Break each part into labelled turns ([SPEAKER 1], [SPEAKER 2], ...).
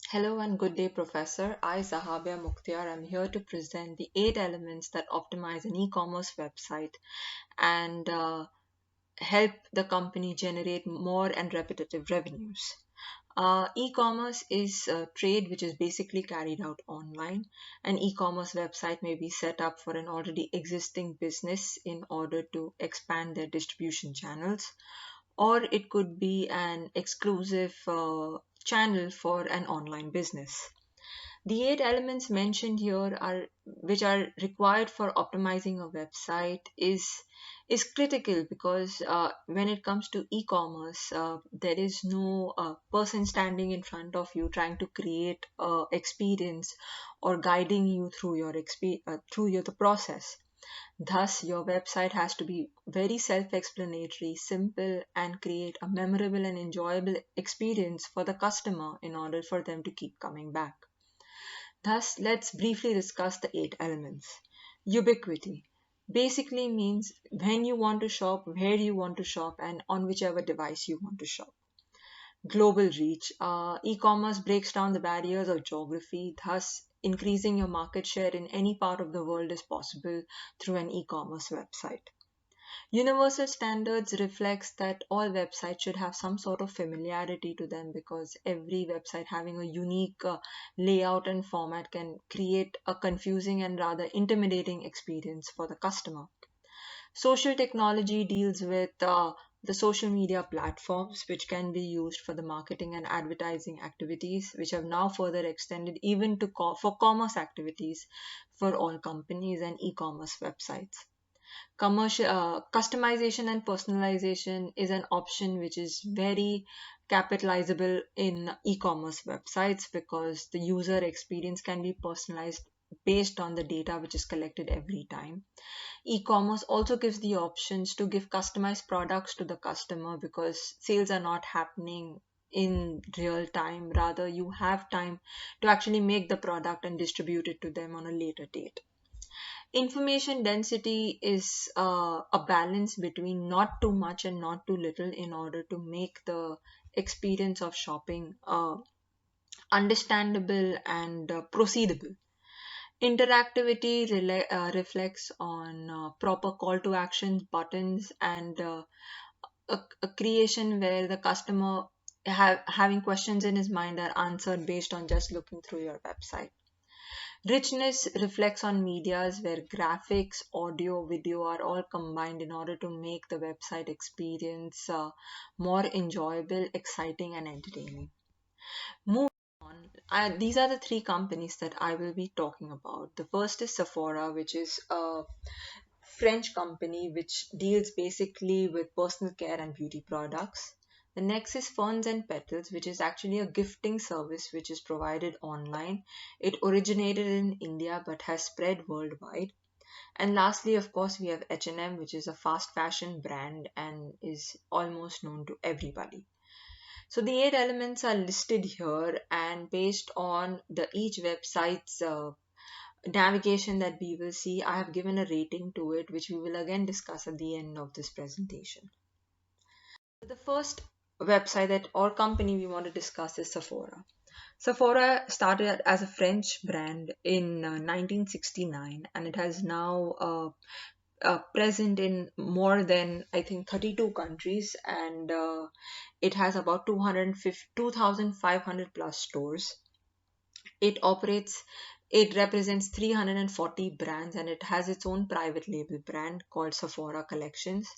[SPEAKER 1] Hello and good day, Professor. I, Zahabia Mukhtiar, am here to present the 8 elements that optimize an e-commerce website and help the company generate more and repetitive revenues. E-commerce is a trade which is basically carried out online. An e-commerce website may be set up for an already existing business in order to expand their distribution channels, or it could be an exclusive channel for an online business. The 8 elements mentioned here are which are required for optimizing a website is critical because when it comes to e-commerce, there is no person standing in front of you trying to create a experience or guiding you through the process. Thus, your website has to be very self-explanatory, simple, and create a memorable and enjoyable experience for the customer in order for them to keep coming back. Thus, let's briefly discuss the 8 elements. Ubiquity basically means when you want to shop, where you want to shop, and on whichever device you want to shop. Global reach. E-commerce breaks down the barriers of geography, thus increasing your market share in any part of the world is possible through an e-commerce website. Universal standards reflects that all websites should have some sort of familiarity to them because every website having a unique layout and format can create a confusing and rather intimidating experience for the customer. Social technology deals with the social media platforms which can be used for the marketing and advertising activities, which have now further extended even to for commerce activities for all companies and e-commerce websites. Customization and personalization is an option which is very capitalizable in e-commerce websites because the user experience can be personalized based on the data which is collected every time. E-commerce also gives the options to give customized products to the customer because sales are not happening in real time. Rather, you have time to actually make the product and distribute it to them on a later date. Information density is a balance between not too much and not too little in order to make the experience of shopping understandable and proceedable. Interactivity reflects on proper call to action buttons and a creation where the customer having questions in his mind are answered based on just looking through your website. Richness reflects on medias where graphics, audio, video are all combined in order to make the website experience more enjoyable, exciting, and entertaining. Moving on, these are the 3 companies that I will be talking about. The first is Sephora, which is a French company which deals basically with personal care and beauty products. The next is Ferns and Petals, which is actually a gifting service which is provided online. It originated in India but has spread worldwide. And lastly, of course, we have H&M, which is a fast fashion brand and is almost known to everybody. So the 8 elements are listed here, and based on the each website's navigation that we will see, I have given a rating to it, which we will again discuss at the end of this presentation. The first website that or company we want to discuss is Sephora. Sephora started as a French brand in 1969 and it has now present in more than I think 32 countries and it has about 2,500 plus stores. It operates, it represents 340 brands and it has its own private label brand called Sephora Collections.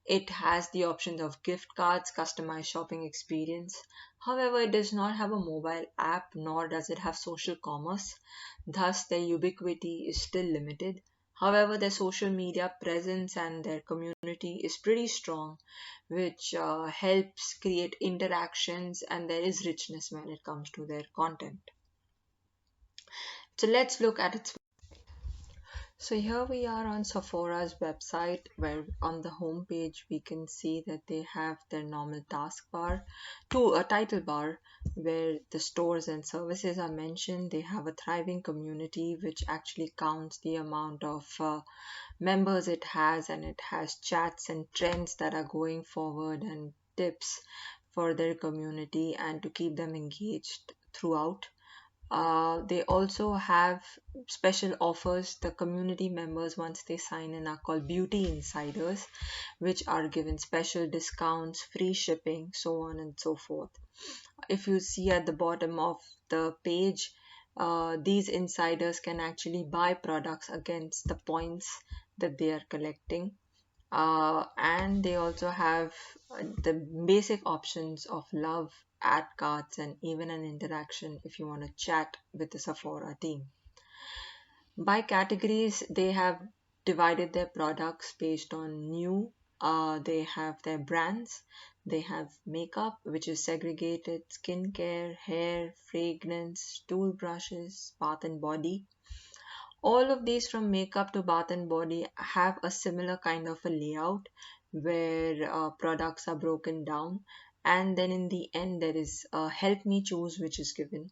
[SPEAKER 1] It has the options of gift cards, customized shopping experience. However, it does not have a mobile app nor does it have social commerce. Thus, their ubiquity is still limited. However, their social media presence and their community is pretty strong, which helps create interactions and there is richness when it comes to their content. So let's look at its. So here we are on Sephora's website where on the home page we can see that they have their normal taskbar to a title bar where the stores and services are mentioned. They have a thriving community which actually counts the amount of members it has, and it has chats and trends that are going forward and tips for their community and to keep them engaged throughout. They also have special offers. The community members, once they sign in, are called beauty insiders, which are given special discounts, free shipping, so on and so forth. If you see at the bottom of the page, these insiders can actually buy products against the points that they are collecting. And they also have the basic options of love, ad cards, and even an interaction if you want to chat with the Sephora team. By categories, they have divided their products based on new. They have their brands. They have makeup, which is segregated, skincare, hair, fragrance, tool brushes, bath and body. All of these, from makeup to bath and body, have a similar kind of a layout where products are broken down. And then in the end, there is a help me choose, which is given,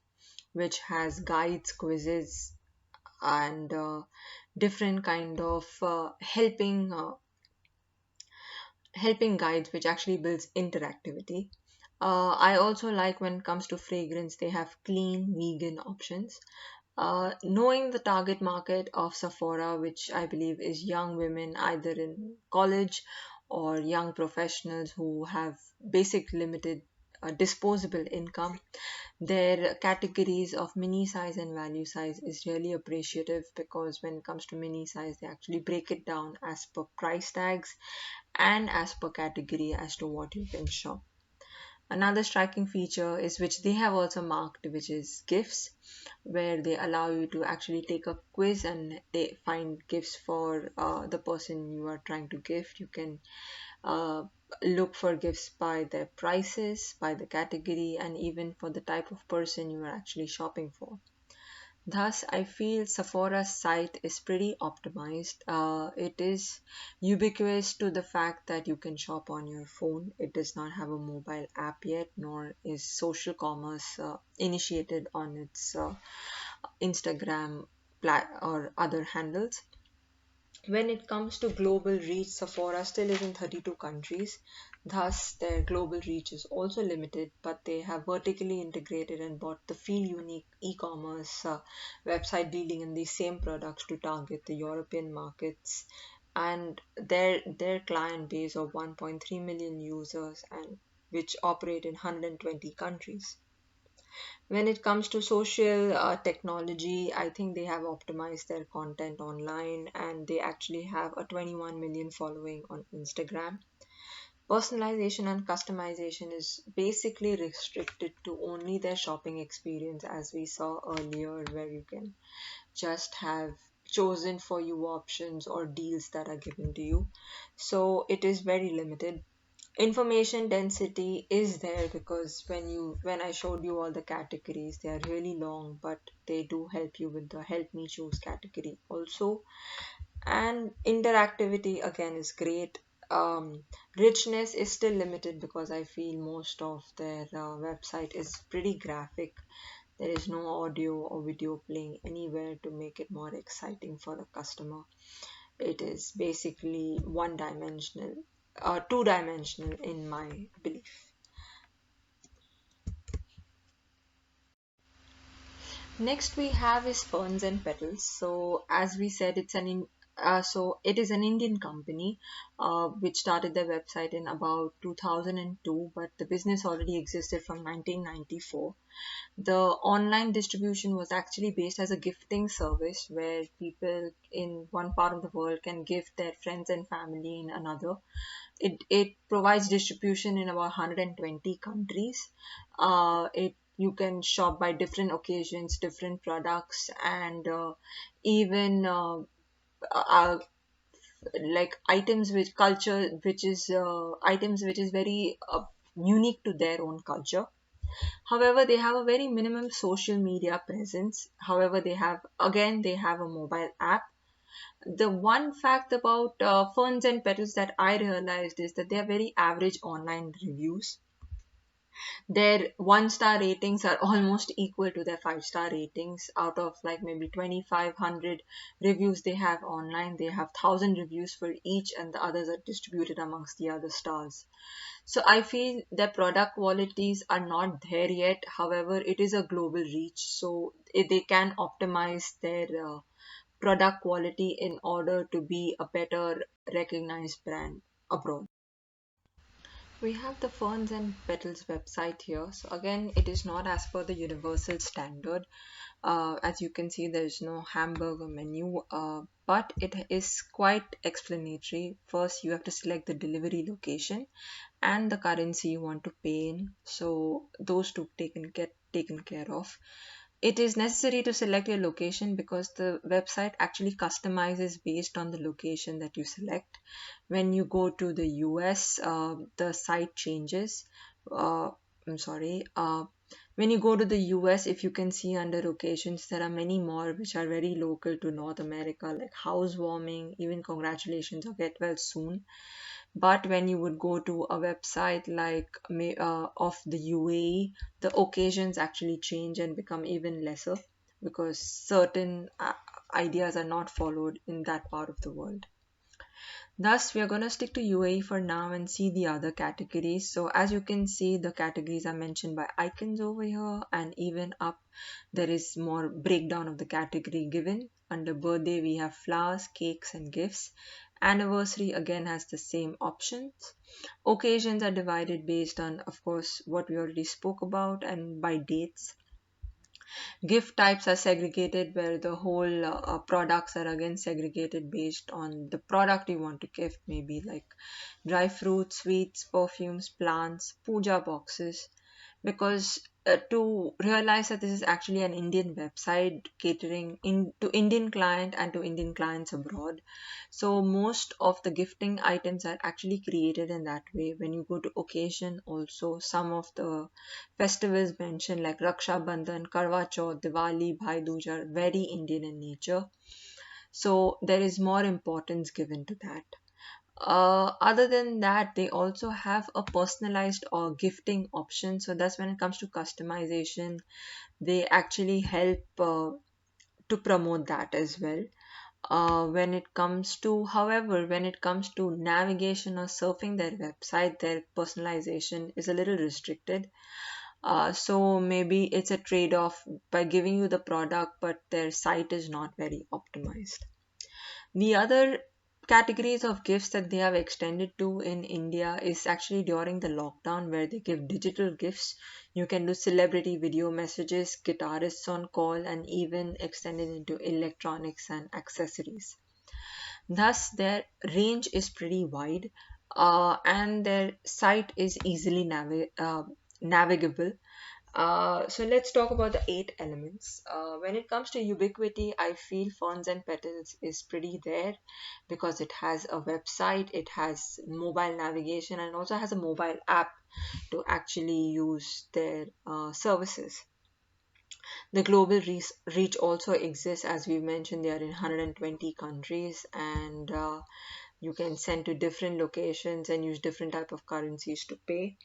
[SPEAKER 1] which has guides, quizzes, and different kind of helping guides, which actually builds interactivity. I also like, when it comes to fragrance, they have clean vegan options. Knowing the target market of Sephora, which I believe is young women either in college or young professionals who have basic limited disposable income, their categories of mini size and value size is really appreciative, because when it comes to mini size, they actually break it down as per price tags and as per category as to what you can shop. Another striking feature is, which they have also marked, which is gifts, where they allow you to actually take a quiz and they find gifts for the person you are trying to gift. You can uh, look for gifts by their prices, by the category, and even for the type of person you are actually shopping for. Thus, I feel Sephora's site is pretty optimized. It is ubiquitous to the fact that you can shop on your phone. It does not have a mobile app yet, nor is social commerce initiated on its Instagram or other handles. When it comes to global reach, Sephora still is in 32 countries. Thus, their global reach is also limited, but they have vertically integrated and bought the Feel Unique e-commerce website dealing in these same products to target the European markets. And their client base of 1.3 million users, and which operate in 120 countries. When it comes to social technology, I think they have optimized their content online, and they actually have a 21 million following on Instagram. Personalization and customization is basically restricted to only their shopping experience, as we saw earlier, where you can just have chosen for you options or deals that are given to you. So it is very limited. Information density is there, because when I showed you all the categories, they are really long, but they do help you with the help me choose category also. And interactivity again is great. Richness is still limited, because I feel most of their website is pretty graphic. There is no audio or video playing anywhere to make it more exciting for the customer. It is basically one dimensional, two dimensional in my belief. Next we have is Ferns and Petals. So as we said, so it is an Indian company which started their website in about 2002, but the business already existed from 1994. The online distribution was actually based as a gifting service, where people in one part of the world can gift their friends and family in another. It provides distribution in about 120 countries. It You can shop by different occasions, different products, and even uh, like items which culture, which is items which is very unique to their own culture. However, they have a very minimum social media presence. However, they have a mobile app. The one fact about Ferns and Petals that I realized is that they are very average online reviews. Their 1 star ratings are almost equal to their 5 star ratings. Out of like maybe 2,500 reviews they have online, they have 1,000 reviews for each, and the others are distributed amongst the other stars. So I feel their product qualities are not there yet. However, it is a global reach, so they can optimize their product quality in order to be a better recognized brand abroad. We have the Ferns and Petals website here. So again, it is not as per the universal standard. As you can see, there is no hamburger menu, but it is quite explanatory. First, you have to select the delivery location and the currency you want to pay in. So those two get taken care of. It is necessary to select your location because the website actually customizes based on the location that you select. When you go to the US, the site changes. Uh, I'm sorry. When you go to the US, if you can see under locations, there are many more which are very local to North America, like housewarming, even congratulations or get well soon. But when you would go to a website like of the UAE, the occasions actually change and become even lesser because certain ideas are not followed in that part of the world. Thus, we are going to stick to UAE for now and see the other categories. So as you can see, the categories are mentioned by icons over here, and even up there is more breakdown of the category given. Under birthday, we have flowers, cakes, and gifts. Anniversary again has the same options. Occasions are divided based on, of course, what we already spoke about and by dates. Gift types are segregated where the whole products are again segregated based on the product you want to gift, maybe like dry fruits, sweets, perfumes, plants, puja boxes. Because to realize that this is actually an Indian website catering to Indian client and to Indian clients abroad, so most of the gifting items are actually created in that way. When you go to occasion, also some of the festivals mentioned like Raksha Bandhan, Karwa Chauth, Diwali, Bhai Dooj are very Indian in nature. So there is more importance given to that. Other than that, they also have a personalized or gifting option. So that's when it comes to customization, they actually help to promote that as well. When it comes to navigation or surfing their website, their personalization is a little restricted. So maybe it's a trade-off by giving you the product, but their site is not very optimized. The other categories of gifts that they have extended to in India is actually during the lockdown where they give digital gifts. You can do celebrity video messages, guitarists on call, and even extended into electronics and accessories. Thus, their range is pretty wide, and their site is easily navigable. So let's talk about the 8 elements. When it comes to ubiquity, I feel Ferns and Petals is pretty there because it has a website, it has mobile navigation, and also has a mobile app to actually use their services. The global reach also exists, as we mentioned, they are in 120 countries, and you can send to different locations and use different type of currencies to pay.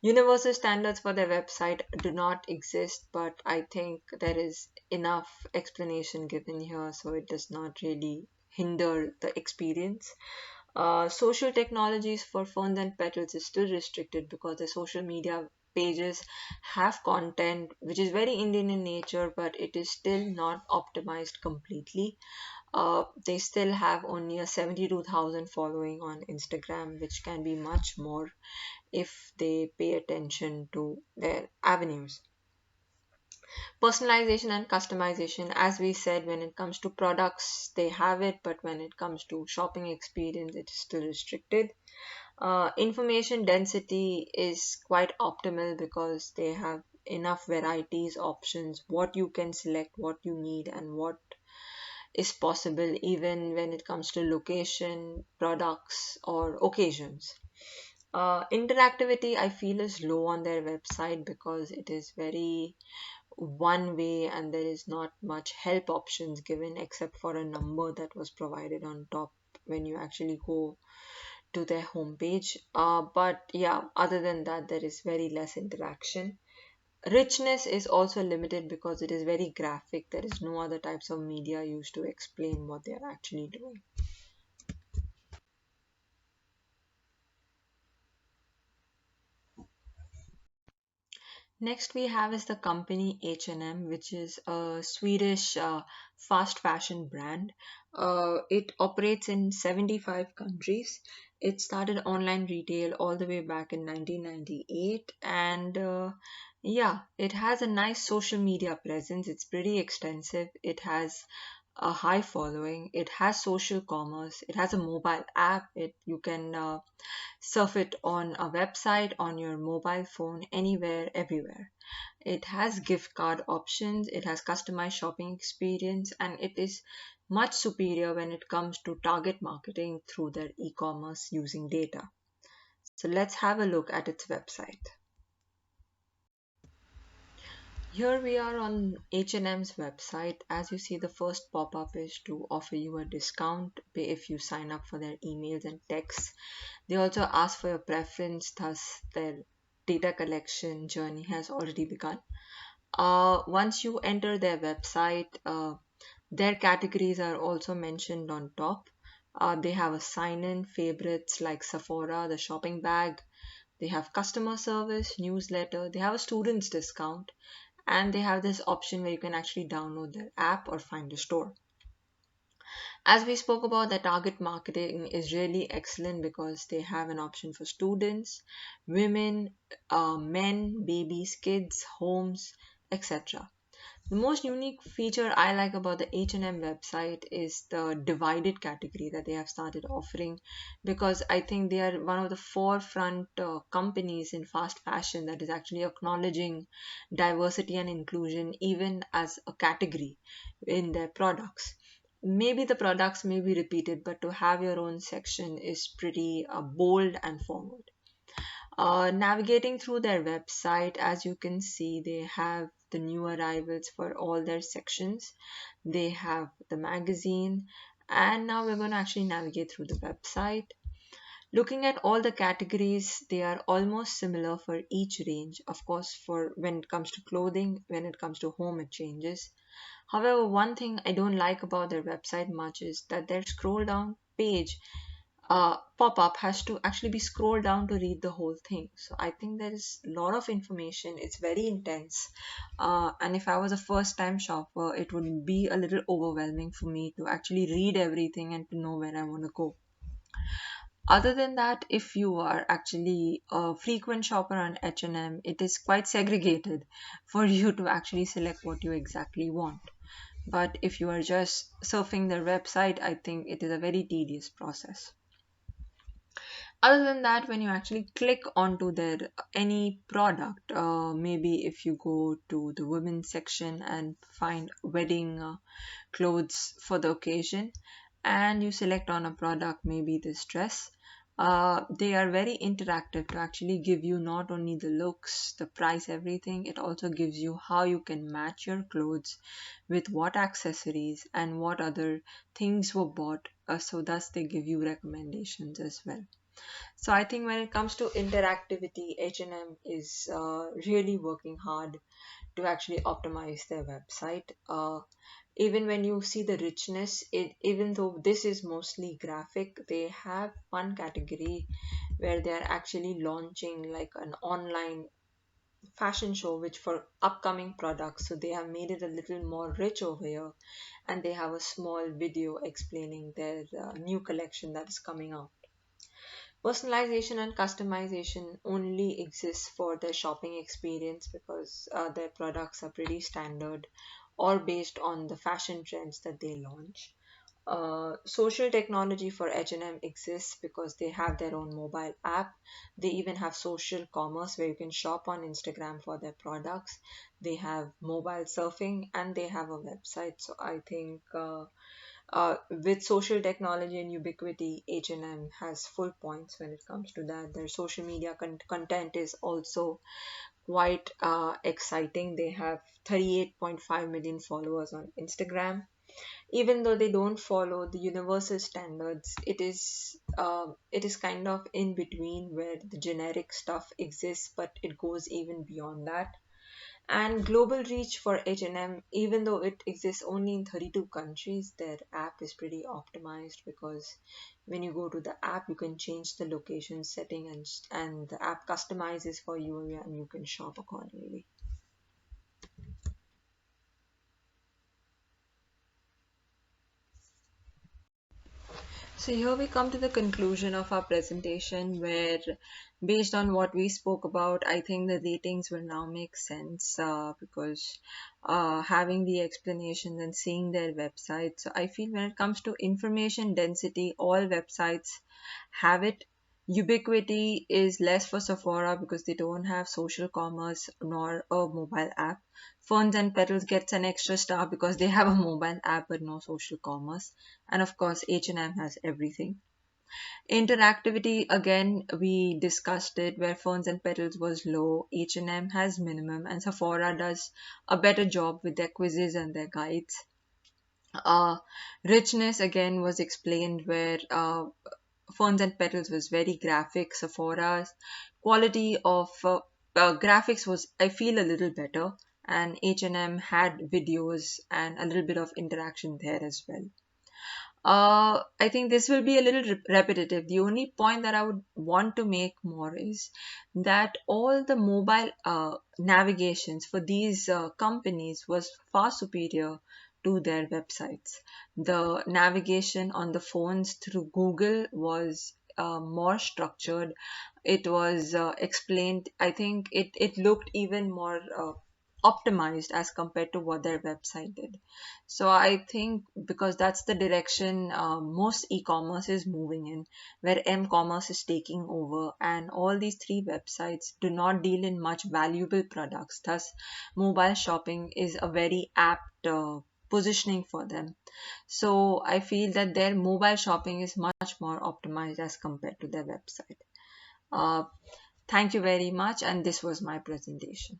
[SPEAKER 1] Universal standards for their website do not exist, but I think there is enough explanation given here, so it does not really hinder the experience. Social technologies for Ferns and Petals is still restricted because the social media pages have content which is very Indian in nature, but it is still not optimized completely. They still have only a 72,000 following on Instagram, which can be much more if they pay attention to their avenues. Personalization and customization, as we said, when it comes to products, they have it, but when it comes to shopping experience, it is still restricted. Information density is quite optimal because they have enough varieties, options, what you can select, what you need, and what is possible, even when it comes to location, products, or occasions. Interactivity, I feel, is low on their website because it is very one way and there is not much help options given except for a number that was provided on top when you actually go to their homepage. But yeah, other than that, there is very less interaction. Richness is also limited because it is very graphic. There is no other types of media used to explain what they are actually doing. Next we have is the company H&M, which is a Swedish fast fashion brand. It operates in 75 countries. It started online retail all the way back in 1998, and yeah, it has a nice social media presence. It's pretty extensive. It has a high following. It has social commerce. It has a mobile app. It you can surf it on a website, on your mobile phone, anywhere, everywhere. It has gift card options, it has customized shopping experience, and it is much superior when it comes to target marketing through their e-commerce using data. So let's have a look at its website. Here we are on H&M's website. As you see, the first pop-up is to offer you a discount if you sign up for their emails and texts. They also ask for your preference, thus their data collection journey has already begun. Once you enter their website, their categories are also mentioned on top. They have a sign-in, favorites like Sephora, the shopping bag. They have customer service, newsletter. They have a student's discount, and they have this option where you can actually download their app or find a store. As we spoke about, the target marketing is really excellent because they have an option for students, women, men, babies, kids, homes, etc. The most unique feature I like about the H&M website is the divided category that they have started offering, because I think they are one of the forefront companies in fast fashion that is actually acknowledging diversity and inclusion even as a category in their products. Maybe the products may be repeated, but to have your own section is pretty bold and forward. Navigating through their website, as you can see, they have the new arrivals for all their sections. They have the magazine, and now we're going to actually navigate through the website. Looking at all the categories, they are almost similar for each range. Of course, for when it comes to clothing, when it comes to home, it changes. However, one thing I don't like about their website much is that their scroll down page pop-up has to actually be scrolled down to read the whole thing. So I think there is a lot of information. It's very intense. And if I was a first-time shopper, it would be a little overwhelming for me to actually read everything and to know where I want to go. Other than that, if you are actually a frequent shopper on H&M, it is quite segregated for you to actually select what you exactly want. But if you are just surfing their website, I think it is a very tedious process. Other than that, when you actually click onto their any product, maybe if you go to the women's section and find wedding clothes for the occasion, and you select on a product, maybe this dress, they are very interactive to actually give you not only the looks, the price, everything. It also gives you how you can match your clothes with what accessories and what other things were bought, so thus they give you recommendations as well. So I think when it comes to interactivity, H&M is really working hard to actually optimize their website. Even when you see the richness, even though this is mostly graphic, they have one category where they are actually launching like an online fashion show which for upcoming products. So they have made it a little more rich over here, and they have a small video explaining their new collection that is coming out. Personalization and customization only exists for their shopping experience because their products are pretty standard or based on the fashion trends that they launch. Social technology for H&M exists because they have their own mobile app. They even have social commerce where you can shop on Instagram for their products. They have mobile surfing and they have a website. So I think with social technology and ubiquity, H&M has full points when it comes to that. Their social media content is also quite exciting. They have 38.5 million followers on Instagram. Even though they don't follow the universal standards, it is kind of in between where the generic stuff exists, but it goes even beyond that. And global reach for H&M, even though it exists only in 32 countries, their app is pretty optimized, because when you go to the app, you can change the location setting, and the app customizes for you, and you can shop accordingly. So here we come to the conclusion of our presentation, where, based on what we spoke about, I think the ratings will now make sense, because having the explanations and seeing their websites. So I feel when it comes to information density, all websites have it. Ubiquity is less for Sephora because they don't have social commerce nor a mobile app. Ferns and Petals gets an extra star because they have a mobile app but no social commerce. And of course, H&M has everything. Interactivity, again, we discussed it, where Ferns and Petals was low, H&M has minimum, and Sephora does a better job with their quizzes and their guides. Uh, Richness, again, was explained, where Ferns and Petals was very graphic. Sephora's quality of graphics was, I feel, a little better, and H&M had videos and a little bit of interaction there as well. I think this will be a little repetitive. The only point that I would want to make more is that all the mobile navigations for these companies was far superior to their websites. The navigation on the phones through Google was more structured. It was explained. I think it looked even more optimized as compared to what their website did. So I think because that's the direction most e-commerce is moving in, where m-commerce is taking over, and all these three websites do not deal in much valuable products. Thus, mobile shopping is a very apt positioning for them. So I feel that their mobile shopping is much more optimized as compared to their website. Uh, Thank you very much, and this was my presentation.